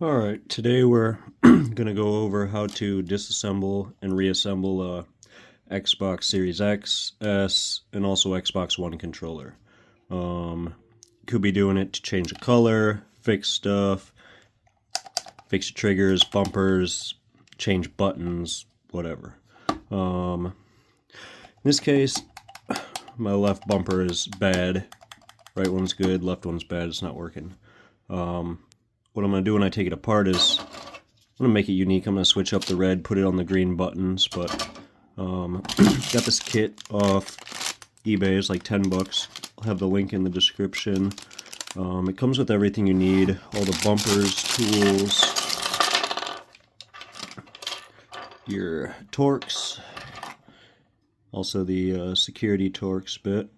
Alright, today we're gonna go over how to disassemble and reassemble a Xbox Series X, S, and also Xbox One controller. Could be doing it to change the color, fix stuff, fix your triggers, bumpers, change buttons, whatever. In this case, my left bumper is bad, right one's good, left one's bad, it's not working. What I'm going to do when I take it apart is I'm going to make it unique. I'm going to switch up the red, put it on the green buttons, but got this kit off eBay. It's like 10 bucks. I'll have the link in the description. It comes with everything you need, all the bumpers, tools, your Torx, also the security Torx bit.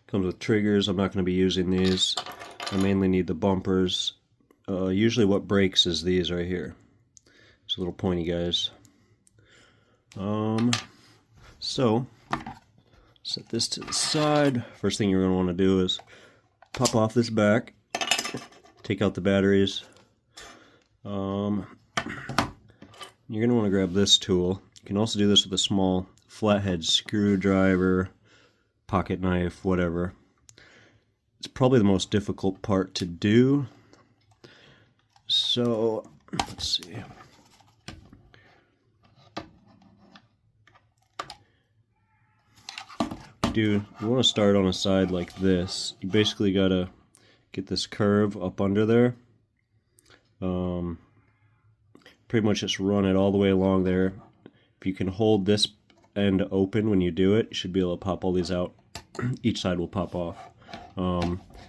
Comes with triggers. I'm not going to be using these. I mainly need the bumpers. Usually what breaks is these right here. These little pointy guys. So, set this to the side. First thing you're going to want to do is pop off this back. Take out the batteries. You're going to want to grab this tool. You can also do this with a small flathead screwdriver, pocket knife, whatever. It's probably the most difficult part to do. So, let's see. You want to start on a side like this. You basically got to get this curve up under there. Pretty much just run it all the way along there. If you can hold this end open when you do it, you should be able to pop all these out. Each side will pop off.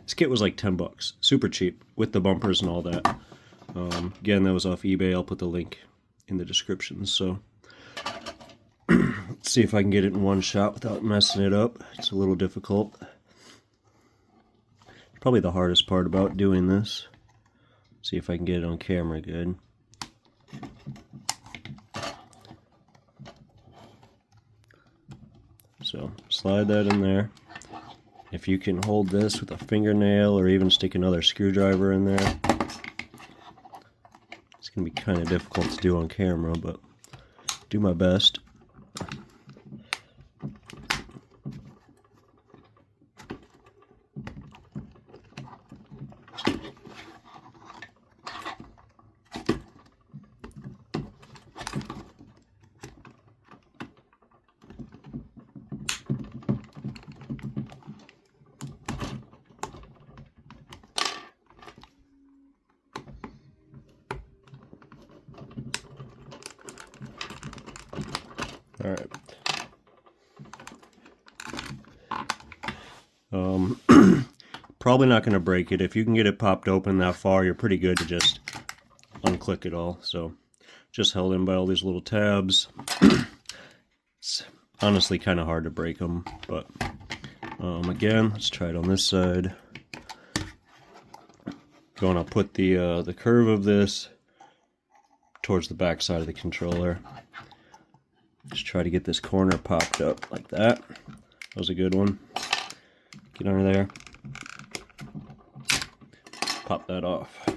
This kit was like 10 bucks, super cheap, with the bumpers and all that. Again, that was off eBay. I'll put the link in the description. So, let's see if I can get it in one shot without messing it up. It's a little difficult. Probably the hardest part about doing this. See if I can get it on camera good. So, slide that in there. If you can hold this with a fingernail or even stick another screwdriver in there. It's going to be kind of difficult to do on camera, but do my best. Alright. Probably not going to break it. If you can get it popped open that far, you're pretty good to just unclick it all. So, just held in by all these little tabs. It's honestly kind of hard to break them, but again, let's try it on this side. Going to put the curve of this towards the back side of the controller. Just try to get this corner popped up like that. That was a good one. Get under there. Pop that off.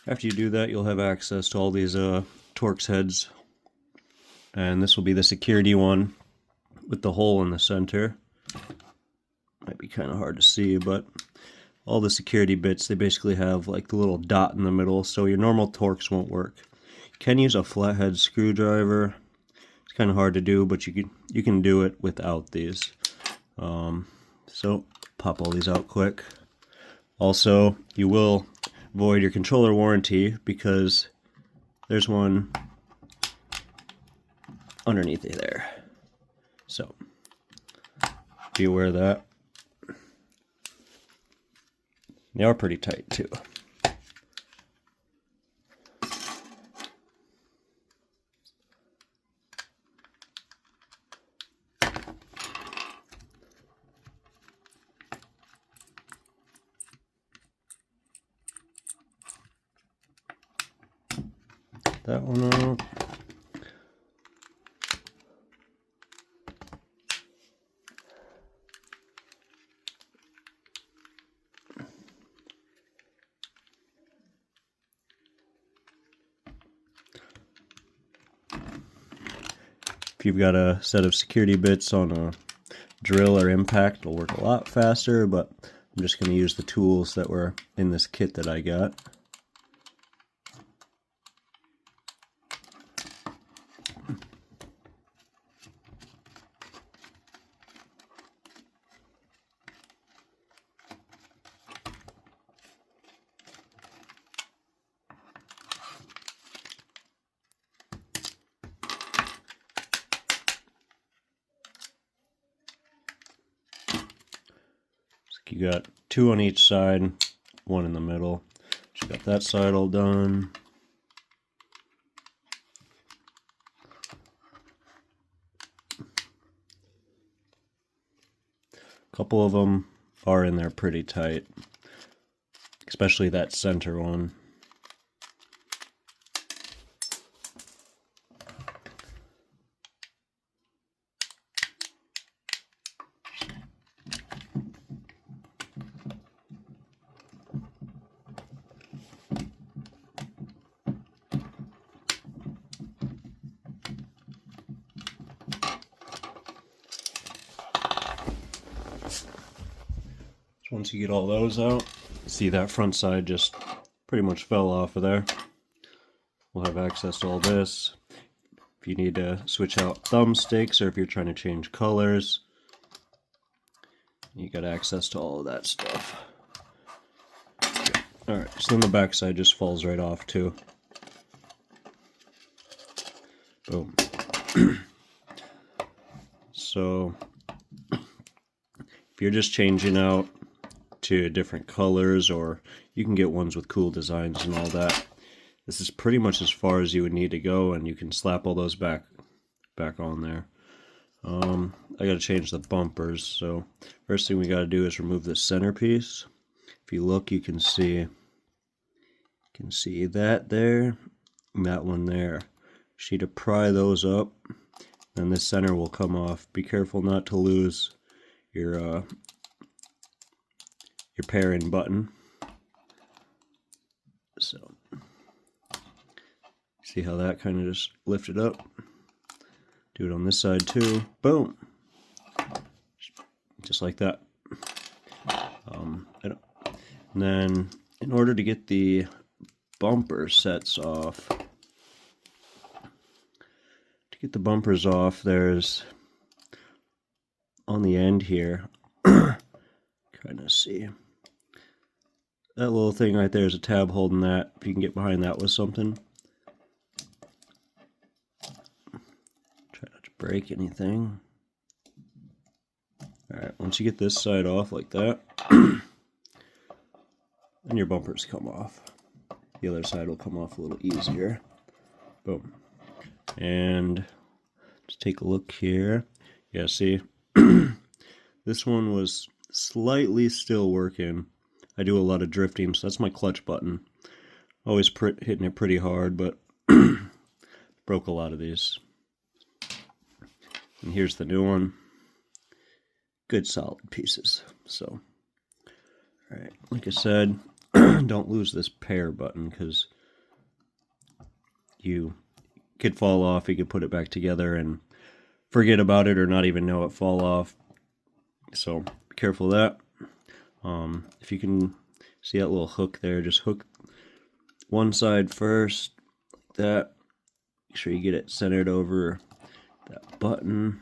After you do that, you'll have access to all these Torx heads. And this will be the security one with the hole in the center. Might be kind of hard to see, but all the security bits, they basically have like the little dot in the middle, so your normal Torx won't work. Can use a flathead screwdriver. It's kind of hard to do, but you can do it without these. So pop all these out quick. Also, you will void your controller warranty because there's one underneath it there. So be aware of that. They are pretty tight too. That one out. you've got a set of security bits on a drill or impact, it'll work a lot faster, but I'm just going to use the tools that were in this kit that I got. You got 2 on each side, 1 in the middle. Just got that side all done. A couple of them are in there pretty tight, especially that center one. Once you get all those out, see that front side just pretty much fell off of there. We'll have access to all this. If you need to switch out thumbsticks or if you're trying to change colors, you got access to all of that stuff. Alright, so then the back side just falls right off too. Boom. So, if you're just changing out to different colors, or you can get ones with cool designs and all that, this is pretty much as far as you would need to go, and you can slap all those back on there. I gotta change the bumpers, so first thing we gotta do is remove this centerpiece. If you look, you can see that there and that one there. You need to pry those up, and this center will come off. Be careful not to lose your pairing button. So, see how that kind of just lifted up? Do it on this side too. Boom! Just like that. And then, in order to get the bumper sets off, bumpers off, there's on the end here, kind of see that little thing right there is a tab holding that. If you can get behind that with something, try not to break anything. Alright, once you get this side off like that, then your bumpers come off. The other side will come off a little easier. Boom. And just take a look here. Yeah, see, this one was slightly still working. I do a lot of drifting, so that's my clutch button. Always hitting it pretty hard, but broke a lot of these. And here's the new one. Good solid pieces. So, alright, like I said, don't lose this pair button, because you could fall off. You could put it back together and forget about it or not even know it fall off. So be careful of that. If you can see that little hook there, just hook one side first, like that. Make sure you get it centered over that button.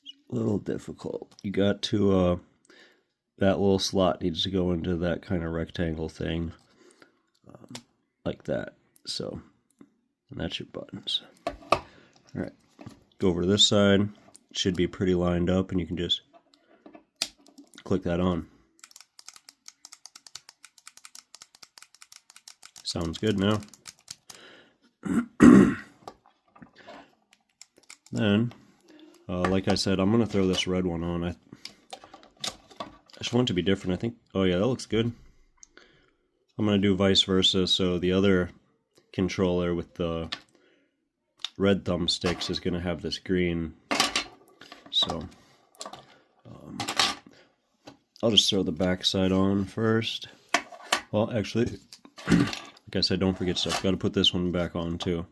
It's a little difficult. You got to, that little slot needs to go into that kind of rectangle thing, like that. So, and that's your buttons. Alright, go over to this side. It should be pretty lined up, and you can just click that on. Sounds good now. Then, like I said, I'm going to throw this red one on. I just want it to be different. I think, oh yeah, that looks good. I'm going to do vice versa, so the other controller with the red thumbsticks is going to have this green. So I'll just throw the back side on first. Well, actually, like I said, don't forget stuff. Got to put this one back on too.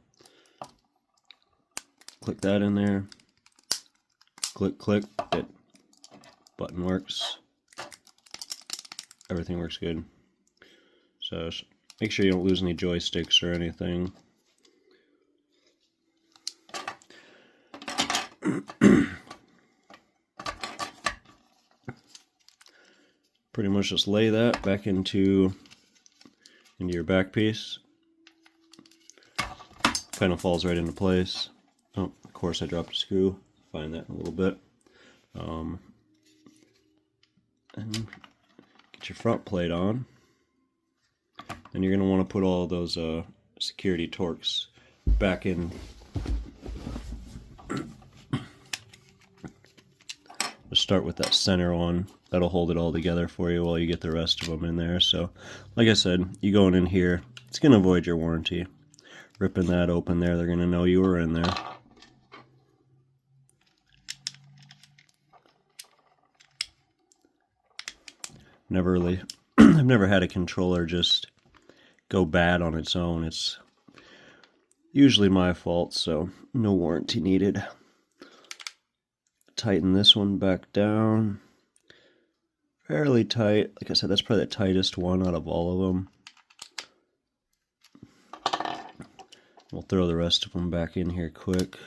Click that in there. Click, click. It. Button works. Everything works good. So make sure you don't lose any joysticks or anything. Pretty much just lay that back into your back piece. Kind of falls right into place. Oh, of course I dropped a screw. Find that in a little bit. And get your front plate on. And you're going to want to put all those security torques back in. Just start with that center one. That'll hold it all together for you while you get the rest of them in there. So, like I said, you going in here, it's going to avoid your warranty. Ripping that open there, they're going to know you were in there. Never really, I've never had a controller just go bad on its own. It's usually my fault, so no warranty needed. Tighten this one back down. Fairly tight. Like I said, that's probably the tightest one out of all of them. We'll throw the rest of them back in here quick.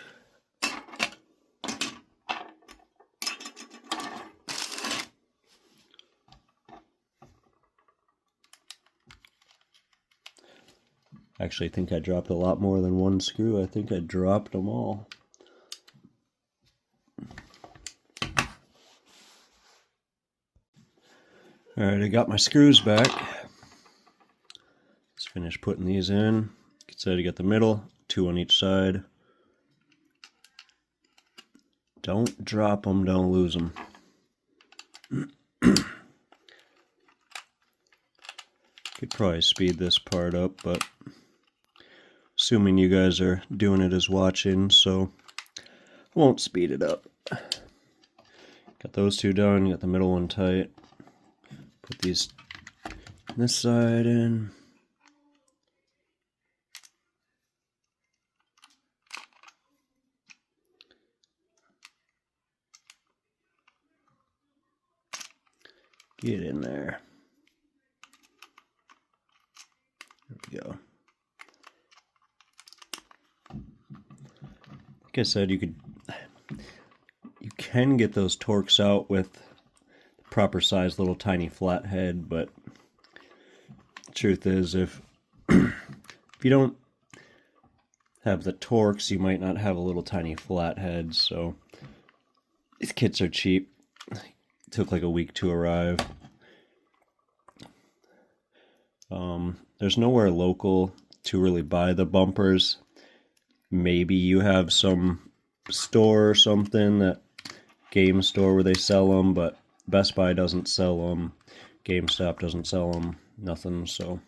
Actually, I think I dropped a lot more than one screw. I think I dropped them all. Alright, I got my screws back. Let's finish putting these in. Like I said, you got the middle, 2 on each side. Don't drop them, don't lose them. Could probably speed this part up, but assuming you guys are doing it as watching, so I won't speed it up. Got those two done, got the middle one tight. Put these on this side in. Get in there. There we go. Like I said, you can get those torques out with the proper size little tiny flathead, but the truth is, if you don't have the torques, you might not have a little tiny flathead. So these kits are cheap. It took like a week to arrive. There's nowhere local to really buy the bumpers. Maybe you have some store or something, that game store where they sell them, but Best Buy doesn't sell them, GameStop doesn't sell them, nothing. So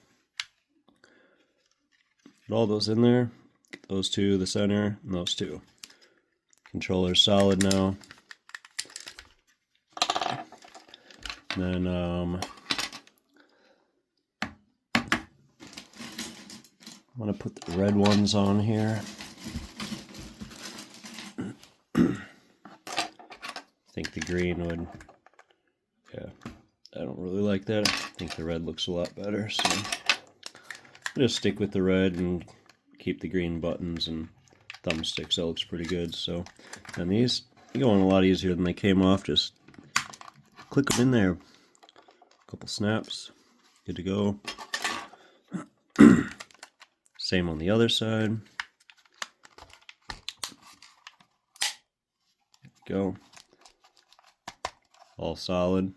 put all those in there, get those two, the center, and those two. Controller's solid now. And then I'm going to put the red ones on here. I think the green would, yeah, I don't really like that. I think the red looks a lot better, so I'll just stick with the red and keep the green buttons and thumbsticks. That looks pretty good. So, and these go on a lot easier than they came off. Just click them in there. A couple snaps. Good to go. Same on the other side. There we go. All solid.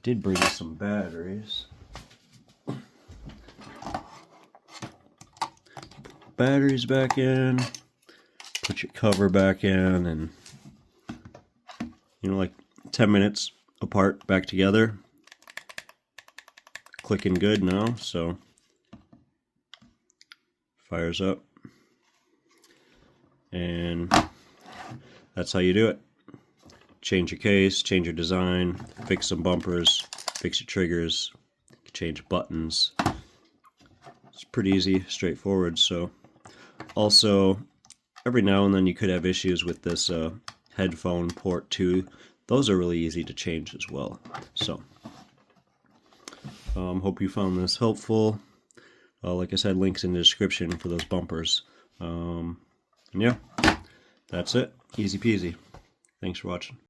Did bring some batteries. Batteries back in. Put your cover back in, and like 10 minutes apart, back together. Clicking good now, so fires up, and that's how you do it. change your case, change your design, fix some bumpers, fix your triggers, change buttons. It's pretty easy, straightforward. So also, every now and then you could have issues with this headphone port too. Those are really easy to change as well. So hope you found this helpful. Like I said, links in the description for those bumpers. And yeah, that's it. Easy peasy. Thanks for watching.